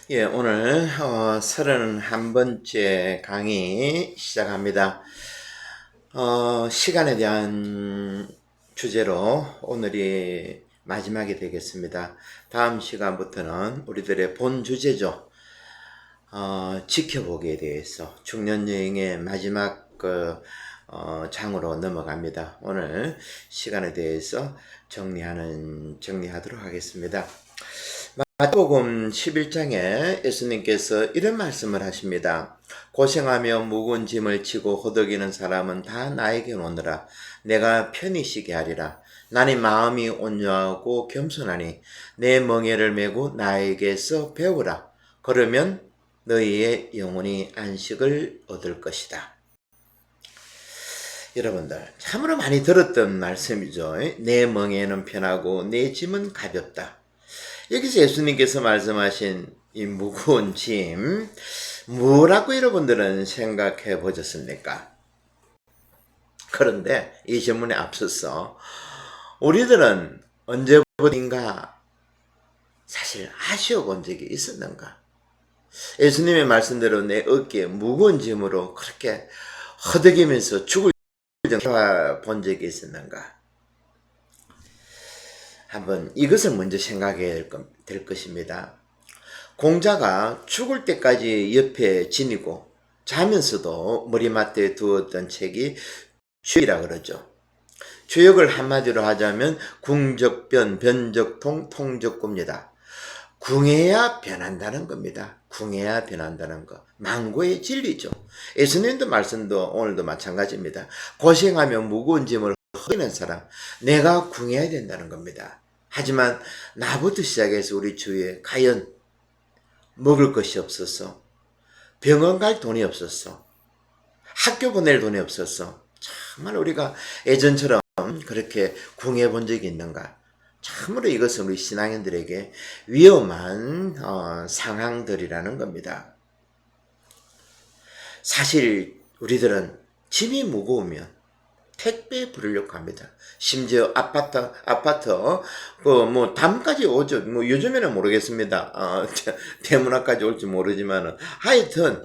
예, 오늘 31번째 강의 시작합니다. 시간에 대한 주제로 오늘이 마지막이 되겠습니다. 다음 시간부터는 우리들의 본 주제죠. 지켜보기에 대해서 중년여행의 마지막 장으로 넘어갑니다. 오늘 시간에 대해서 정리하도록 하겠습니다. 마태복음 11장에 예수님께서 이런 말씀을 하십니다. 고생하며 무거운 짐을 지고 호덕이는 사람은 다 나에게 오느라 내가 편히 쉬게 하리라. 나는 마음이 온유하고 겸손하니 내 멍에를 메고 나에게서 배우라. 그러면 너희의 영혼이 안식을 얻을 것이다. 여러분들 참으로 많이 들었던 말씀이죠. 내 멍에는 편하고 내 짐은 가볍다. 여기서 예수님께서 말씀하신 이 무거운 짐, 뭐라고 여러분들은 생각해 보셨습니까? 그런데 이 질문에 앞서서 우리들은 언제부터인가 사실 아쉬워 본 적이 있었는가? 예수님의 말씀대로 내 어깨에 무거운 짐으로 그렇게 허덕이면서 죽을 정도로 본 적이 있었는가? 한번 이것을 먼저 생각해야 될 것입니다. 공자가 죽을 때까지 옆에 지니고 자면서도 머리맡에 두었던 책이 주역이라 그러죠. 주역을 한마디로 하자면 궁적변, 변적통, 통적구입니다. 궁해야 변한다는 겁니다. 궁해야 변한다는 거. 망고의 진리죠. 예수님도 말씀도 오늘도 마찬가지입니다. 고생하며 무거운 짐을 허기는 사람, 내가 궁해야 된다는 겁니다. 하지만 나부터 시작해서 우리 주위에 과연 먹을 것이 없었어, 병원 갈 돈이 없었어, 학교 보낼 돈이 없었어, 정말 우리가 예전처럼 그렇게 궁해 본 적이 있는가? 참으로 이것은 우리 신앙인들에게 위험한 상황들이라는 겁니다. 사실 우리들은 짐이 무거우면 택배 부르려고 합니다. 심지어 아파트 담까지 오죠. 요즘에는 모르겠습니다. 대문 앞까지 올지 모르지만은 하여튼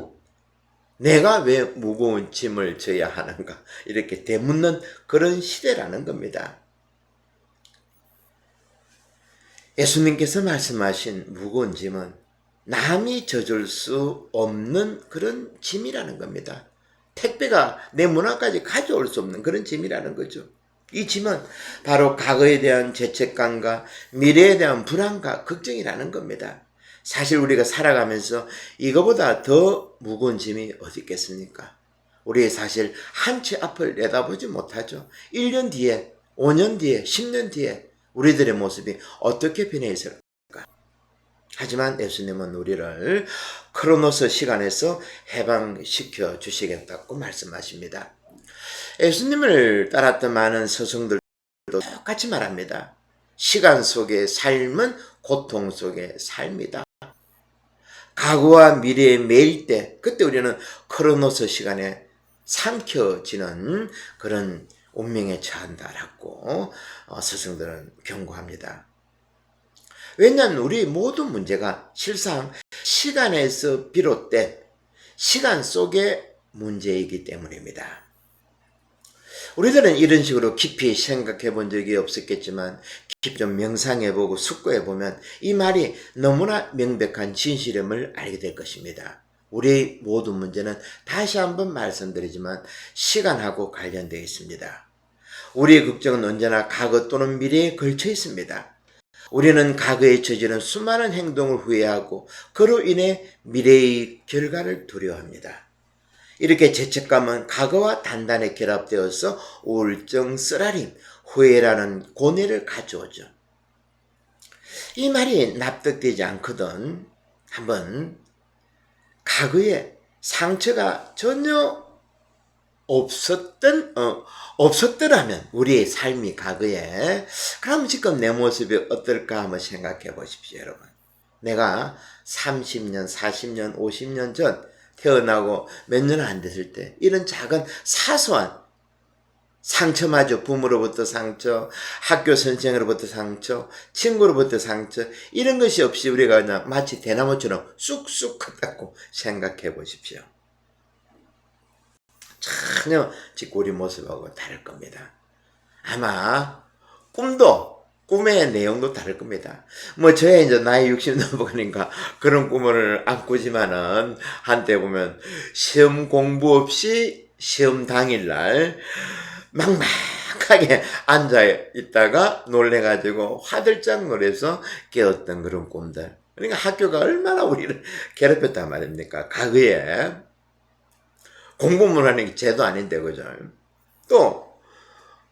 내가 왜 무거운 짐을 져야 하는가 이렇게 되묻는 그런 시대라는 겁니다. 예수님께서 말씀하신 무거운 짐은 남이 져줄 수 없는 그런 짐이라는 겁니다. 택배가 내 문 앞까지 가져올 수 없는 그런 짐이라는 거죠. 이 짐은 바로 과거에 대한 죄책감과 미래에 대한 불안과 걱정이라는 겁니다. 사실 우리가 살아가면서 이거보다 더 무거운 짐이 어디 있겠습니까? 우리 사실 한 채 앞을 내다보지 못하죠. 1년 뒤에, 5년 뒤에, 10년 뒤에 우리들의 모습이 어떻게 변해 있을까? 하지만 예수님은 우리를 크로노스 시간에서 해방시켜 주시겠다고 말씀하십니다. 예수님을 따랐던 많은 스승들도 똑같이 말합니다. 시간 속의 삶은 고통 속의 삶이다. 과거와 미래의 매일 때, 그때 우리는 크로노스 시간에 삼켜지는 그런 운명에 처한다라고 스승들은 경고합니다. 왜냐하면 우리 모든 문제가 실상 시간에서 비롯된 시간 속의 문제이기 때문입니다. 우리들은 이런 식으로 깊이 생각해 본 적이 없었겠지만 깊이 좀 명상해 보고 숙고해 보면 이 말이 너무나 명백한 진실임을 알게 될 것입니다. 우리의 모든 문제는 다시 한번 말씀드리지만 시간하고 관련되어 있습니다. 우리의 걱정은 언제나 과거 또는 미래에 걸쳐 있습니다. 우리는 과거에 저지른 수많은 행동을 후회하고 그로 인해 미래의 결과를 두려워합니다. 이렇게 죄책감은 과거와 단단히 결합되어서 우울증, 쓰라림, 후회라는 고뇌를 가져오죠. 이 말이 납득되지 않거든 한번 과거에 상처가 전혀 없었더라면 우리의 삶이 과거에 그럼 지금 내 모습이 어떨까 한번 생각해 보십시오. 여러분, 내가 30년 40년 50년 전 태어나고 몇 년 안 됐을 때 이런 작은 사소한 상처마저 부모로부터 상처, 학교 선생으로부터 상처, 친구로부터 상처, 이런 것이 없이 우리가 그냥 마치 대나무처럼 쑥쑥 컸다고 생각해 보십시오. 전혀 짓구리 모습하고 다를 겁니다. 아마 꿈의 내용도 다를 겁니다. 뭐 저의 이제 나이 60 넘어가니까 그런 꿈을 안 꾸지만은 한때 보면 시험 공부 없이 시험 당일날 막막하게 앉아 있다가 놀래가지고 화들짝 놀래서 깨었던 그런 꿈들. 그러니까 학교가 얼마나 우리를 괴롭혔단 말입니까? 과거에 공부만 하는 게 죄도 아닌데, 그죠? 또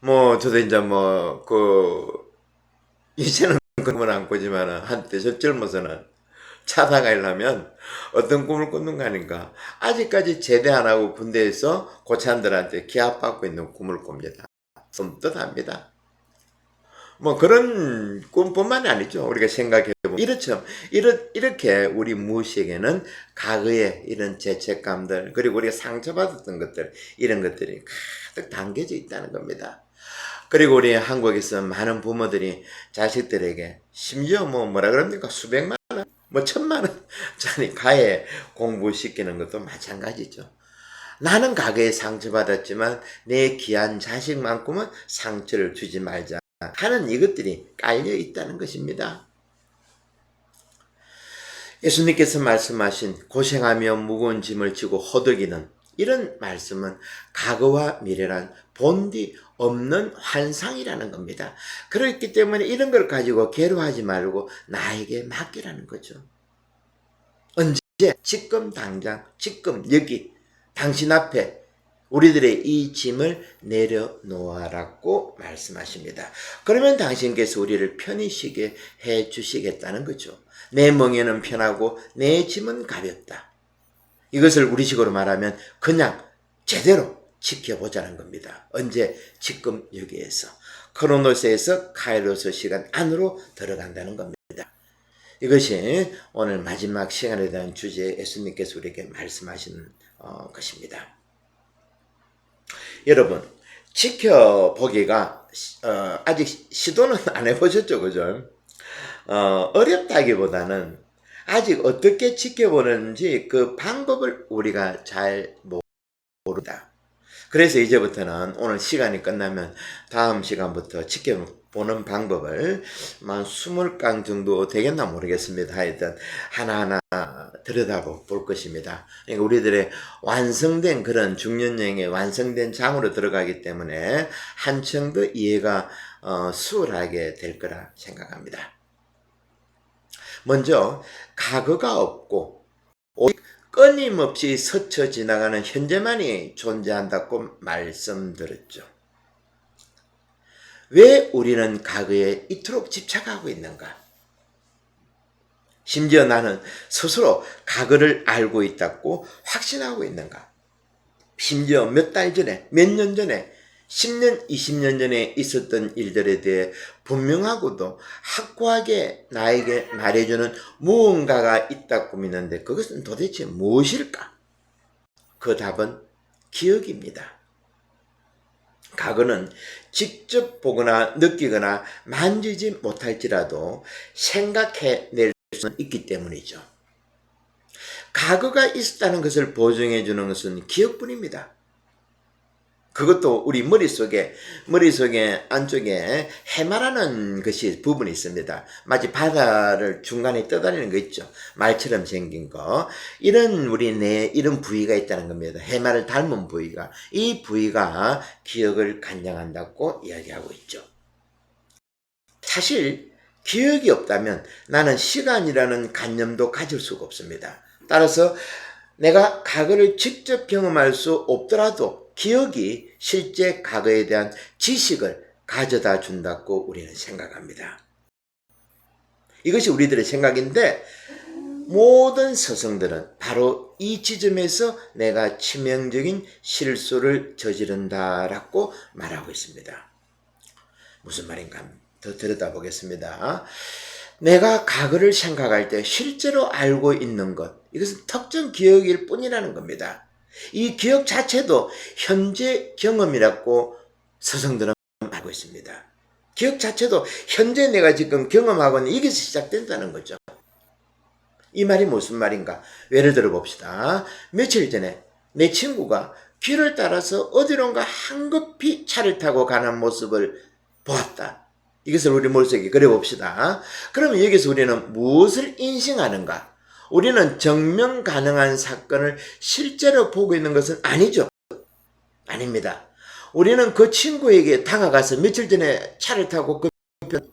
저도 이제 이제는 꿈을 안 꾸지만은 한때 저 젊어서는 차 사가려면 어떤 꿈을 꿨는가 하니까 아직까지 제대 안 하고 군대에서 고참들한테 기합받고 있는 꿈을 꿉니다. 섬뜩합니다. 그런 꿈뿐만이 아니죠. 우리가 생각해보면 이렇게 우리 무의식에는 과거의 이런 죄책감들, 그리고 우리가 상처받았던 것들, 이런 것들이 가득 담겨져 있다는 겁니다. 그리고 우리 한국에서 많은 부모들이 자식들에게 심지어 뭐라 그럽니까? 수백만 원, 1,000만 원짜리 가해 공부시키는 것도 마찬가지죠. 나는 과거에 상처받았지만 내 귀한 자식만큼은 상처를 주지 말자 하는 이것들이 깔려 있다는 것입니다. 예수님께서 말씀하신 고생하며 무거운 짐을 지고 허덕이는 이런 말씀은 과거와 미래란 본디 없는 환상이라는 겁니다. 그렇기 때문에 이런 걸 가지고 괴로워하지 말고 나에게 맡기라는 거죠. 언제? 지금 당장, 지금 여기 당신 앞에 우리들의 이 짐을 내려놓아라고 말씀하십니다. 그러면 당신께서 우리를 편히 쉬게 해 주시겠다는 거죠. 내 멍에는 편하고 내 짐은 가볍다. 이것을 우리식으로 말하면 그냥 제대로 지켜보자는 겁니다. 언제? 지금 여기에서. 크로노스에서 카이로스 시간 안으로 들어간다는 겁니다. 이것이 오늘 마지막 시간에 대한 주제에 예수님께서 우리에게 말씀하시는 것입니다. 여러분, 지켜보기가 아직 시도는 안 해보셨죠, 그죠? 어렵다기보다는 아직 어떻게 지켜보는지 그 방법을 우리가 잘 모른다. 그래서 이제부터는 오늘 시간이 끝나면 다음 시간부터 지켜보는 방법을 한 20강 정도 되겠나 모르겠습니다. 하여튼 하나하나 들여다볼 것입니다. 그러니까 우리들의 완성된 그런 중년여행의 완성된 장으로 들어가기 때문에 한층 더 이해가 수월하게 될 거라 생각합니다. 먼저 과거가 없고 끊임없이 스쳐 지나가는 현재만이 존재한다고 말씀드렸죠. 왜 우리는 과거에 이토록 집착하고 있는가? 심지어 나는 스스로 과거를 알고 있다고 확신하고 있는가? 심지어 몇 달 전에, 몇 년 전에, 10년, 20년 전에 있었던 일들에 대해 분명하고도 확고하게 나에게 말해주는 무언가가 있다고 믿는데 그것은 도대체 무엇일까? 그 답은 기억입니다. 과거는 직접 보거나 느끼거나 만지지 못할지라도 생각해낼 수는 있기 때문이죠. 과거가 있었다는 것을 보증해 주는 것은 기억뿐입니다. 그것도 우리 머릿속에 안쪽에 해마라는 것이 부분이 있습니다. 마치 바다를 중간에 떠다니는 거 있죠. 말처럼 생긴 거. 이런 이런 부위가 있다는 겁니다. 해마를 닮은 부위가. 이 부위가 기억을 관장한다고 이야기하고 있죠. 사실 기억이 없다면 나는 시간이라는 관념도 가질 수가 없습니다. 따라서 내가 과거를 직접 경험할 수 없더라도 기억이 실제 과거에 대한 지식을 가져다 준다고 우리는 생각합니다. 이것이 우리들의 생각인데 모든 스승들은 바로 이 지점에서 내가 치명적인 실수를 저지른다라고 말하고 있습니다. 무슨 말인가 더 들여다보겠습니다. 내가 과거를 생각할 때 실제로 알고 있는 것, 이것은 특정 기억일 뿐이라는 겁니다. 이 기억 자체도 현재 경험이라고 서성들은 알고 있습니다. 기억 자체도 현재 내가 지금 경험하고 있는 여기서 시작된다는 거죠. 이 말이 무슨 말인가? 예를 들어 봅시다. 며칠 전에 내 친구가 길을 따라서 어디론가 황급히 차를 타고 가는 모습을 보았다. 이것을 우리 머릿속에 그려봅시다. 그러면 여기서 우리는 무엇을 인식하는가? 우리는 증명 가능한 사건을 실제로 보고 있는 것은 아니죠. 아닙니다. 우리는 그 친구에게 다가가서 며칠 전에 차를 타고 그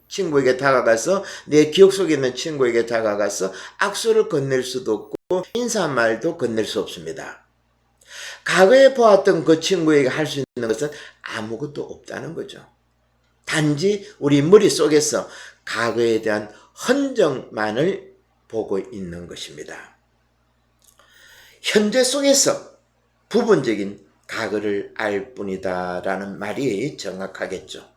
친구에게 다가가서 내 기억 속에 있는 친구에게 다가가서 악수를 건넬 수도 없고 인사말도 건넬 수 없습니다. 과거에 보았던 그 친구에게 할 수 있는 것은 아무것도 없다는 거죠. 단지 우리 머릿속에서 과거에 대한 흔적만을 보고 있는 것입니다. 현재 속에서 부분적인 과거를 알 뿐이다 라는 말이 정확하겠죠.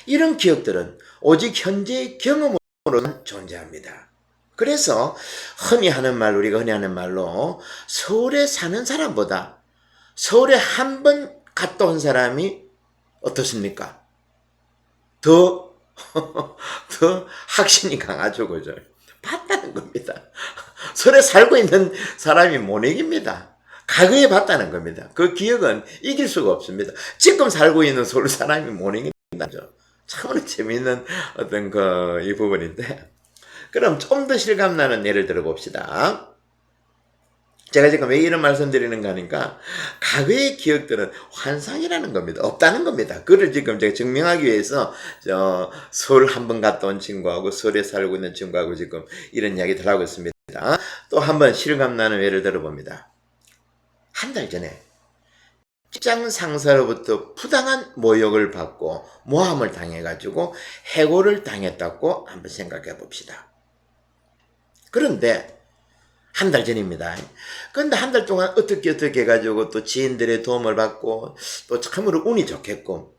이런 기억들은 오직 현재의 경험으로만 존재합니다. 그래서 우리가 흔히 하는 말로 서울에 사는 사람보다 서울에 한 번 갔다 온 사람이 어떻습니까? 더 확신이 강하죠, 그죠? 봤다는 겁니다. 서울에 살고 있는 사람이 못 이깁니다. 과거에 봤다는 겁니다. 그 기억은 이길 수가 없습니다. 지금 살고 있는 서울 사람이 못 이긴다죠. 참으로 재미있는 어떤 이 부분인데. 그럼 좀 더 실감나는 예를 들어 봅시다. 제가 지금 왜 이런 말씀 드리는가 하니까 과거의 기억들은 환상이라는 겁니다. 없다는 겁니다. 그걸 지금 제가 증명하기 위해서 서울 한 번 갔다 온 친구하고 서울에 살고 있는 친구하고 지금 이런 이야기들 하고 있습니다. 또 한 번 실감나는 예를 들어봅니다. 한 달 전에 직장 상사로부터 부당한 모욕을 받고 모함을 당해가지고 해고를 당했다고 한번 생각해 봅시다. 그런데 한 달 전입니다. 그런데 한 달 동안 어떻게 해가지고 또 지인들의 도움을 받고 또 참으로 운이 좋겠고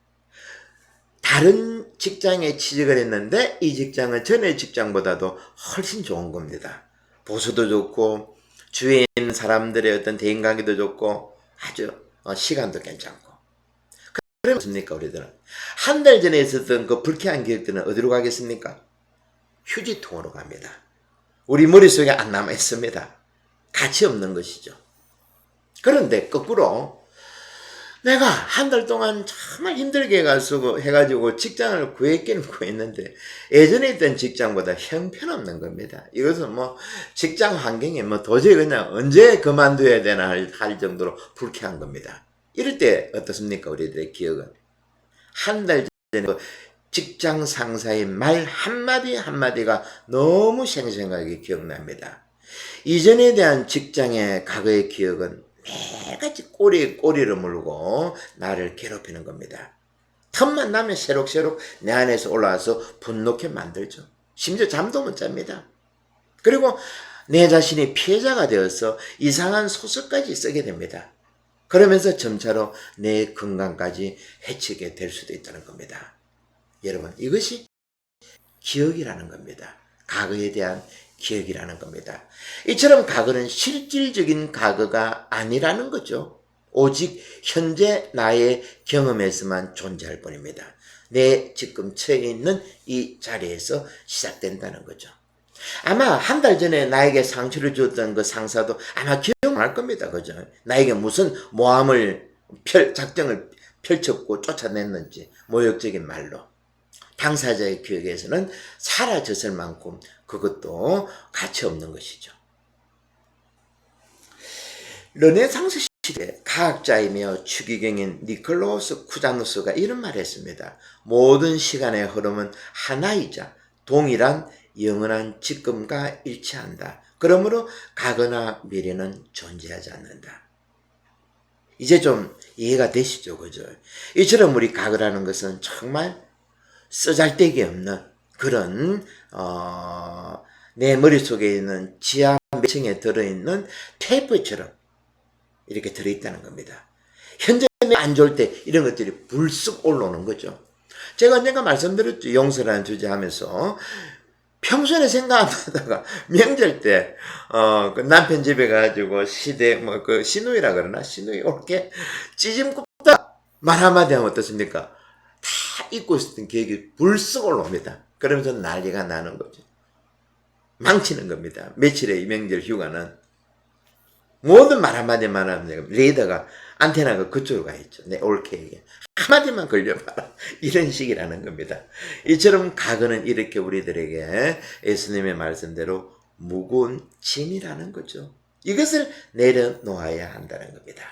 다른 직장에 취직을 했는데 이 직장은 전에 직장보다도 훨씬 좋은 겁니다. 보수도 좋고 주위에 있는 사람들의 어떤 대인관계도 좋고 아주 시간도 괜찮고. 그러면 어떻습니까 우리들은? 한 달 전에 있었던 그 불쾌한 기억들은 어디로 가겠습니까? 휴지통으로 갑니다. 우리 머릿속에 안 남아있습니다. 가치 없는 것이죠. 그런데 거꾸로 내가 한 달 동안 정말 힘들게 해가지고 직장을 구했기는 구했는데 예전에 있던 직장보다 형편없는 겁니다. 이것은 직장 환경이 도저히 그냥 언제 그만둬야 되나 할 정도로 불쾌한 겁니다. 이럴 때 어떻습니까 우리들의 기억은? 한 달 전에 직장 상사의 말 한마디 한마디가 너무 생생하게 기억납니다. 이전에 대한 직장의 과거의 기억은 매일같이 꼬리를 물고 나를 괴롭히는 겁니다. 틈만 나면 새록새록 내 안에서 올라와서 분노케 만들죠. 심지어 잠도 못 잡니다. 그리고 내 자신이 피해자가 되어서 이상한 소설까지 쓰게 됩니다. 그러면서 점차로 내 건강까지 해치게 될 수도 있다는 겁니다. 여러분, 이것이 기억이라는 겁니다. 과거에 대한 기억이라는 겁니다. 이처럼 과거는 실질적인 과거가 아니라는 거죠. 오직 현재 나의 경험에서만 존재할 뿐입니다. 내 지금 처해 있는 이 자리에서 시작된다는 거죠. 아마 한 달 전에 나에게 상처를 줬던 그 상사도 아마 기억날 겁니다. 그죠? 나에게 무슨 모함을 작정을 펼쳤고 쫓아냈는지 모욕적인 말로. 당사자의 기억에서는 사라졌을 만큼 그것도 가치 없는 것이죠. 르네상스 시대 과학자이며 추기경인 니콜라우스 쿠자누스가 이런 말을 했습니다. 모든 시간의 흐름은 하나이자 동일한 영원한 지금과 일치한다. 그러므로 과거나 미래는 존재하지 않는다. 이제 좀 이해가 되시죠? 그죠? 이처럼 우리 과거라는 것은 정말 쓰잘데기 없는 그런 내 머릿속에 있는 지하 매층에 들어있는 테이프처럼 이렇게 들어있다는 겁니다. 현재 안 좋을 때 이런 것들이 불쑥 올라오는 거죠. 제가 언젠가 말씀드렸죠. 용서라는 주제 하면서 평소에 생각 안 하다가 명절 때 그 남편 집에 가가지고 시누이라 그러나 시누이 올게 찌짐 굽다 말 한마디 하면 어떻습니까? 다 잊고 있었던 계획이 불쑥 올라옵니다. 그러면서 난리가 나는 거죠. 망치는 겁니다. 며칠의 명절 휴가는 모든 말 한마디만 하면 레이더가 안테나가 그쪽으로 가 있죠. 내 올 계획에 한마디만 걸려봐라, 이런 식이라는 겁니다. 이처럼 과거는 이렇게 우리들에게 예수님의 말씀대로 무거운 짐이라는 거죠. 이것을 내려놓아야 한다는 겁니다.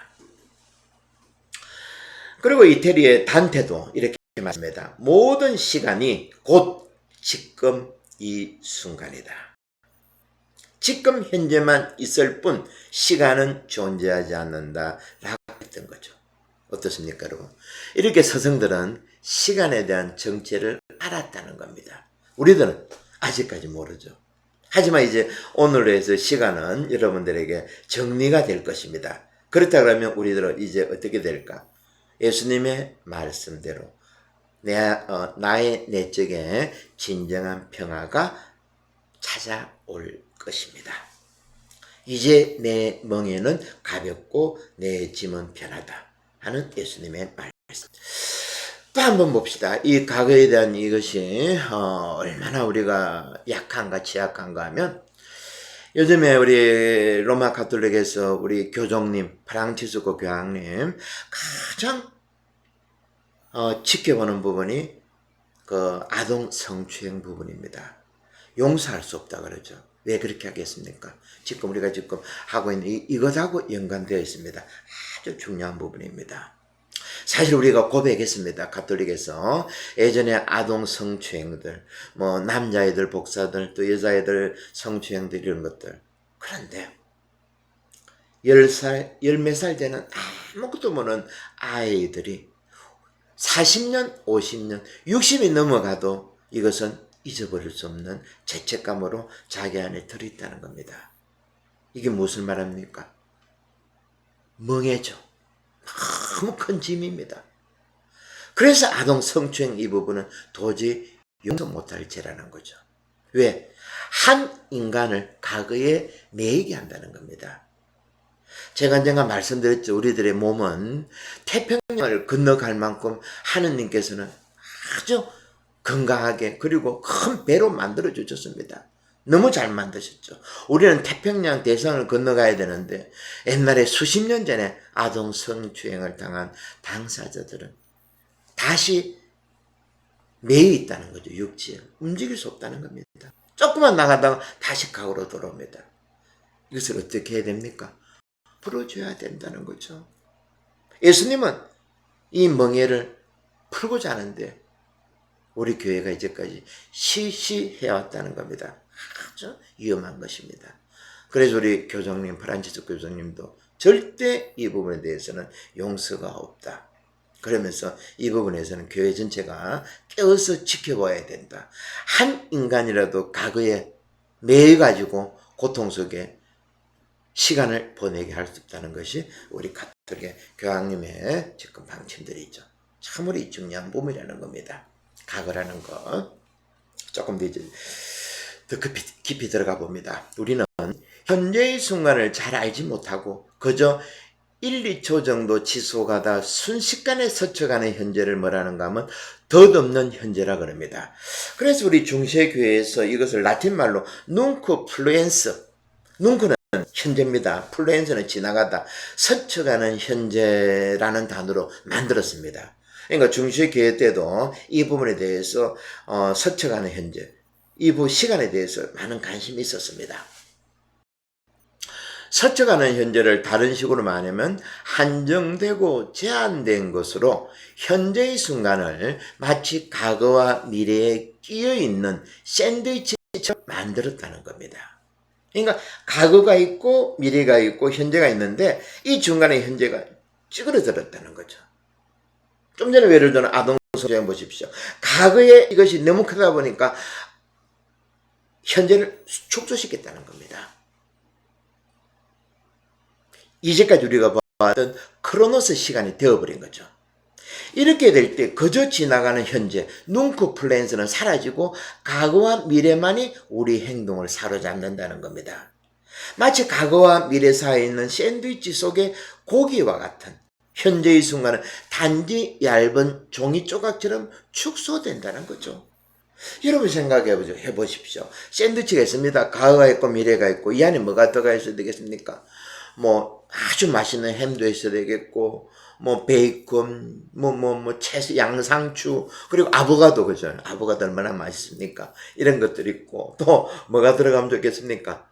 그리고 이태리의 단테도 이렇게 말합니다. 모든 시간이 곧 지금 이 순간이다. 지금 현재만 있을 뿐 시간은 존재하지 않는다 라고 했던 거죠. 어떻습니까, 여러분? 이렇게 서성들은 시간에 대한 정체를 알았다는 겁니다. 우리들은 아직까지 모르죠. 하지만 이제 오늘로 해서 시간은 여러분들에게 정리가 될 것입니다. 그렇다 그러면 우리들은 이제 어떻게 될까? 예수님의 말씀대로 나의 내적에 진정한 평화가 찾아올 것입니다. 이제 내 멍에는 가볍고 내 짐은 편하다 하는 예수님의 말씀. 또 한번 봅시다. 이 과거에 대한 이것이 얼마나 우리가 약한가 취약한가 하면, 요즘에 우리 로마 가톨릭에서 우리 교종님, 프랑치스코 교황님 가장 지켜보는 부분이 그 아동 성추행 부분입니다. 용서할 수 없다 그러죠. 왜 그렇게 하겠습니까? 지금 우리가 지금 하고 있는 이것하고 연관되어 있습니다. 아주 중요한 부분입니다. 사실 우리가 고백했습니다. 가톨릭에서 예전에 아동 성추행들, 뭐 남자애들 복사들, 또 여자애들 성추행들 이런 것들. 그런데 10살, 10몇 살 되는 아무것도 모르는 아이들이 40년, 50년, 60이 넘어가도 이것은 잊어버릴 수 없는 죄책감으로 자기 안에 들어있다는 겁니다. 이게 무슨 말입니까? 멍해죠. 너무 큰 짐입니다. 그래서 아동 성추행 이 부분은 도저히 용서 못할 죄라는 거죠. 왜? 한 인간을 과거에 매이게 한다는 겁니다. 제가 언젠가 말씀드렸죠. 우리들의 몸은 태평양을 건너갈 만큼 하느님께서는 아주 건강하게 그리고 큰 배로 만들어 주셨습니다. 너무 잘 만드셨죠. 우리는 태평양 대서양을 건너가야 되는데 옛날에 수십 년 전에 아동 성추행을 당한 당사자들은 다시 매여 있다는 거죠. 육지에 움직일 수 없다는 겁니다. 조금만 나가다가 다시 과거로 돌아옵니다. 이것을 어떻게 해야 됩니까? 풀어줘야 된다는 거죠. 예수님은 이 멍에를 풀고자 하는데 우리 교회가 이제까지 시시해왔다는 겁니다. 아주 위험한 것입니다. 그래서 우리 교장님, 프란치스 교장님도 절대 이 부분에 대해서는 용서가 없다. 그러면서 이 부분에서는 교회 전체가 깨어서 지켜봐야 된다. 한 인간이라도 과거에 매여가지고 고통 속에 시간을 보내게 할 수 없다는 것이 우리 가톨릭의 교황님의 지금 방침들이죠. 참으로 중요한 부분이라는 겁니다. 과거라는 거. 조금 더 이제 더 깊이 들어가 봅니다. 우리는 현재의 순간을 잘 알지 못하고 그저 1, 2초 정도 지속하다 순식간에 스쳐가는 현재를 뭐라는가 하면 덧없는 현재라 그럽니다. 그래서 우리 중세교회에서 이것을 라틴말로 눅쿠 플루엔스, 눅쿠는 현재입니다. 플루엔스는 지나가다, 스쳐가는 현재라는 단어로 만들었습니다. 그러니까 중세교회 때도 이 부분에 대해서 스쳐가는 현재, 이 시간에 대해서 많은 관심이 있었습니다. 스쳐가는 현재를 다른 식으로 말하면 한정되고 제한된 것으로 현재의 순간을 마치 과거와 미래에 끼어있는 샌드위치처럼 만들었다는 겁니다. 그러니까 과거가 있고 미래가 있고 현재가 있는데 이 중간에 현재가 찌그러들었다는 거죠. 좀 전에 예를 들어 아동 성추행 보십시오. 과거에 이것이 너무 크다 보니까 현재를 축소시켰다는 겁니다. 이제까지 우리가 봤던 크로노스 시간이 되어버린 거죠. 이렇게 될 때 그저 지나가는 현재, 눅쿠 플루엔스는 사라지고 과거와 미래만이 우리 행동을 사로잡는다는 겁니다. 마치 과거와 미래 사이에 있는 샌드위치 속의 고기와 같은 현재의 순간은 단지 얇은 종이 조각처럼 축소된다는 거죠. 여러분 해보십시오. 샌드위치가 있습니다. 과거가 있고 미래가 있고 이 안에 뭐가 들어가 있어야 되겠습니까? 뭐 아주 맛있는 햄도 있어야 되겠고 뭐 베이컨, 채소, 양상추, 그리고 아보가도, 그죠? 아보가도 얼마나 맛있습니까? 이런 것들 있고 또 뭐가 들어가면 좋겠습니까?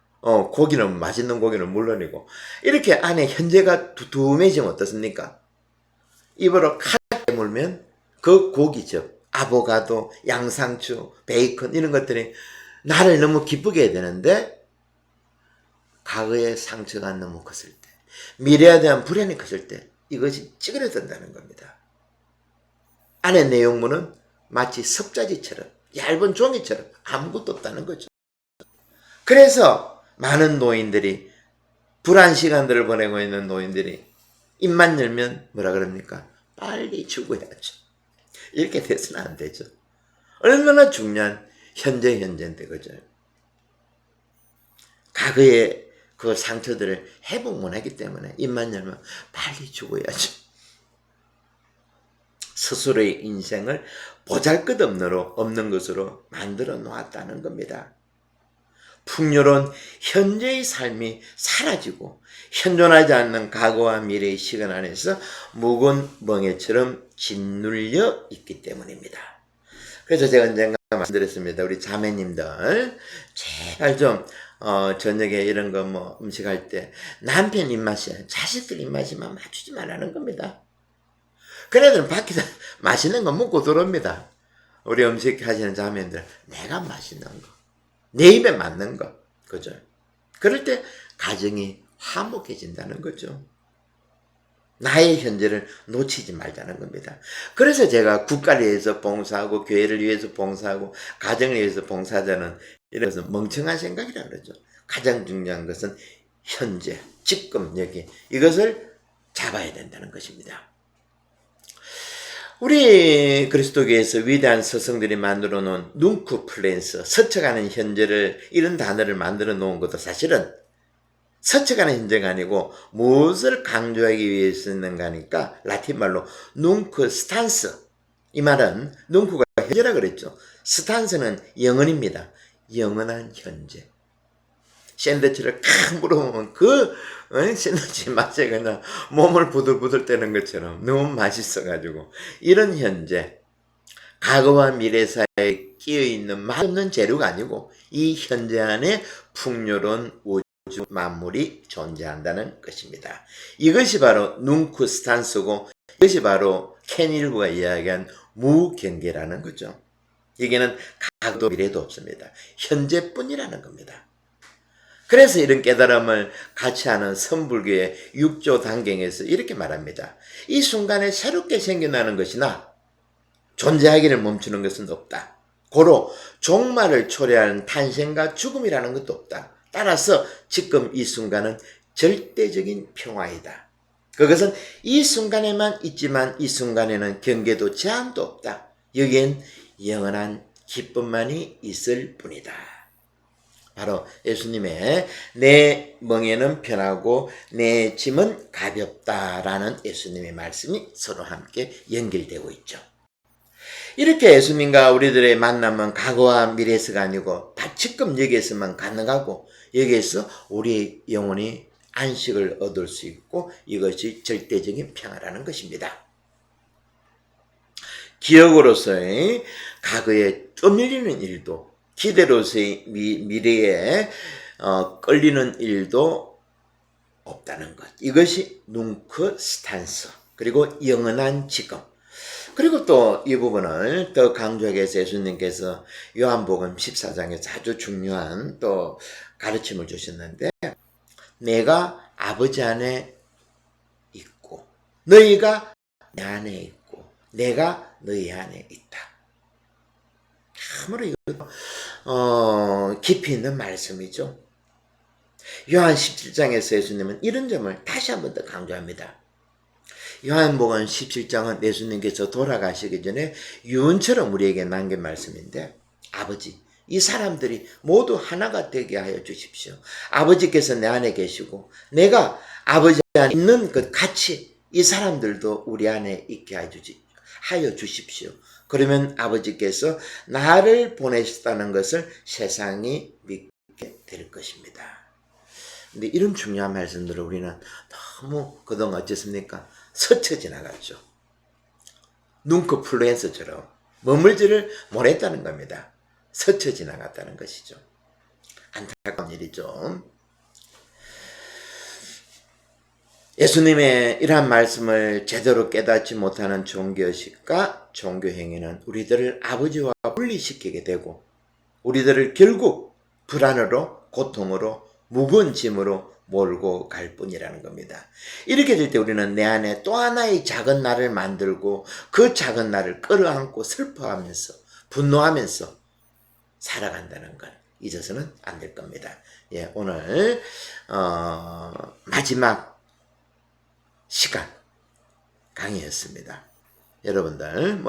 고기는 맛있는 고기는 물론이고 이렇게 안에 현재가 두툼해지면 어떻습니까? 입으로 칼 물면 그 고기죠. 아보가도, 양상추, 베이컨 이런 것들이 나를 너무 기쁘게 해야 되는데 과거의 상처가 너무 컸을 때, 미래에 대한 불안이 컸을 때 이것이 찌그러든다는 겁니다. 안에 내용물은 마치 섭자지처럼 얇은 종이처럼 아무것도 없다는 거죠. 그래서 많은 노인들이 불안 시간들을 보내고 있는 노인들이 입만 열면 뭐라 그럽니까? 빨리 죽어야죠. 이렇게 돼서는 안 되죠. 얼마나 중요한 현재인데 그죠? 과거의 그 상처들을 회복 못하기 때문에 입만 열면 빨리 죽어야죠. 스스로의 인생을 보잘것없는 것으로 만들어 놓았다는 겁니다. 풍요로운 현재의 삶이 사라지고 현존하지 않는 과거와 미래의 시간 안에서 묵은 멍에처럼 짓눌려 있기 때문입니다. 그래서 제가 언젠가 말씀드렸습니다. 우리 자매님들 제발 좀 저녁에 이런 거 음식할 때 남편 입맛이야 자식들 입맛이만 맞추지 말라는 겁니다. 그래도 밖에서 맛있는 거 먹고 들어옵니다. 우리 음식 하시는 자매님들 내가 맛있는 거 내 입에 맞는 거, 그죠? 그럴 때 가정이 화목해진다는 거죠. 나의 현재를 놓치지 말자는 겁니다. 그래서 제가 국가를 위해서 봉사하고 교회를 위해서 봉사하고 가정을 위해서 봉사하자는 이런 것은 멍청한 생각이라는 거죠. 가장 중요한 것은 현재, 지금 여기 이것을 잡아야 된다는 것입니다. 우리 그리스도교에서 위대한 서성들이 만들어 놓은 눅크 플랜스, 스쳐가는 현재를 이런 단어를 만들어 놓은 것도 사실은 스쳐가는 현재가 아니고 무엇을 강조하기 위해서 있는가 하니까 라틴 말로 눅크 스탄스, 이 말은 눅크가 현재라 그랬죠. 스탄스는 영원입니다. 영원한 현재. 샌드위치를 칵 물어보면 그 샌드위치 맛에 그냥 몸을 부들부들 떼는 것처럼 너무 맛있어가지고 이런 현재, 과거와 미래 사이에 끼어있는 맛없는 재료가 아니고 이 현재 안에 풍요로운 우주 만물이 존재한다는 것입니다. 이것이 바로 눅크 스탄스고 이것이 바로 켄 일부가 이야기한 무경계라는 거죠. 여기는 과거도 미래도 없습니다. 현재뿐이라는 겁니다. 그래서 이런 깨달음을 같이 하는 선불교의 6조 단경에서 이렇게 말합니다. 이 순간에 새롭게 생겨나는 것이나 존재하기를 멈추는 것은 없다. 고로 종말을 초래하는 탄생과 죽음이라는 것도 없다. 따라서 지금 이 순간은 절대적인 평화이다. 그것은 이 순간에만 있지만 이 순간에는 경계도 제한도 없다. 여기엔 영원한 기쁨만이 있을 뿐이다. 바로 예수님의 내 멍에는 편하고 내 짐은 가볍다라는 예수님의 말씀이 서로 함께 연결되고 있죠. 이렇게 예수님과 우리들의 만남은 과거와 미래에서가 아니고 지금 여기에서만 가능하고 여기에서 우리의 영혼이 안식을 얻을 수 있고 이것이 절대적인 평화라는 것입니다. 기억으로서의 과거에 떠밀리는 일도 기대로서의 미래에 끌리는 일도 없다는 것. 이것이 눅크 스탄스 그리고 영원한 지금. 그리고 또 이 부분을 더 강조하기 위해서 예수님께서 요한복음 14장에서 아주 중요한 또 가르침을 주셨는데 내가 아버지 안에 있고 너희가 내 안에 있고 내가 너희 안에 있다. 참으로 이거 깊이 있는 말씀이죠. 요한 17장에서 예수님은 이런 점을 다시 한 번 더 강조합니다. 요한복음 17장은 예수님께서 돌아가시기 전에 유언처럼 우리에게 남긴 말씀인데 아버지 이 사람들이 모두 하나가 되게 하여 주십시오. 아버지께서 내 안에 계시고 내가 아버지 안에 있는 것 같이 이 사람들도 우리 안에 있게 하여 주십시오. 그러면 아버지께서 나를 보내셨다는 것을 세상이 믿게 될 것입니다. 근데 이런 중요한 말씀들을 우리는 너무 그동안 어쨌습니까? 스쳐 지나갔죠. 눈코 플루엔서처럼 머물지를 못했다는 겁니다. 스쳐 지나갔다는 것이죠. 안타까운 일이죠. 예수님의 이러한 말씀을 제대로 깨닫지 못하는 종교식과 종교행위는 우리들을 아버지와 분리시키게 되고 우리들을 결국 불안으로 고통으로 무거운 짐으로 몰고 갈 뿐이라는 겁니다. 이렇게 될 때 우리는 내 안에 또 하나의 작은 나를 만들고 그 작은 나를 끌어안고 슬퍼하면서 분노하면서 살아간다는 걸 잊어서는 안 될 겁니다. 예, 오늘 마지막 시간 강의였습니다. 여러분들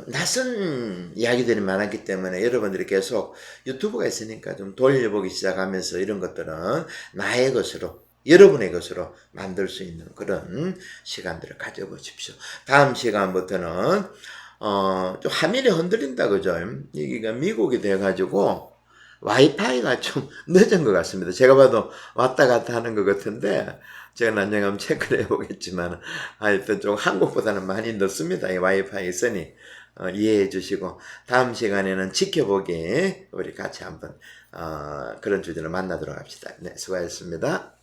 낯선 이야기들이 많았기 때문에 여러분들이 계속 유튜브가 있으니까 좀 돌려보기 시작하면서 이런 것들은 나의 것으로 여러분의 것으로 만들 수 있는 그런 시간들을 가져보십시오. 다음 시간부터는 좀 화면이 흔들린다 그죠? 여기가 미국이 돼가지고 와이파이가 좀 늦은 것 같습니다. 제가 봐도 왔다 갔다 하는 것 같은데 제가 나중에 한번 체크를 해보겠지만 하여튼 좀 한국보다는 많이 늦습니다. 이 와이파이 있으니 이해해 주시고 다음 시간에는 지켜보기 우리 같이 한번 그런 주제로 만나도록 합시다. 네, 수고하셨습니다.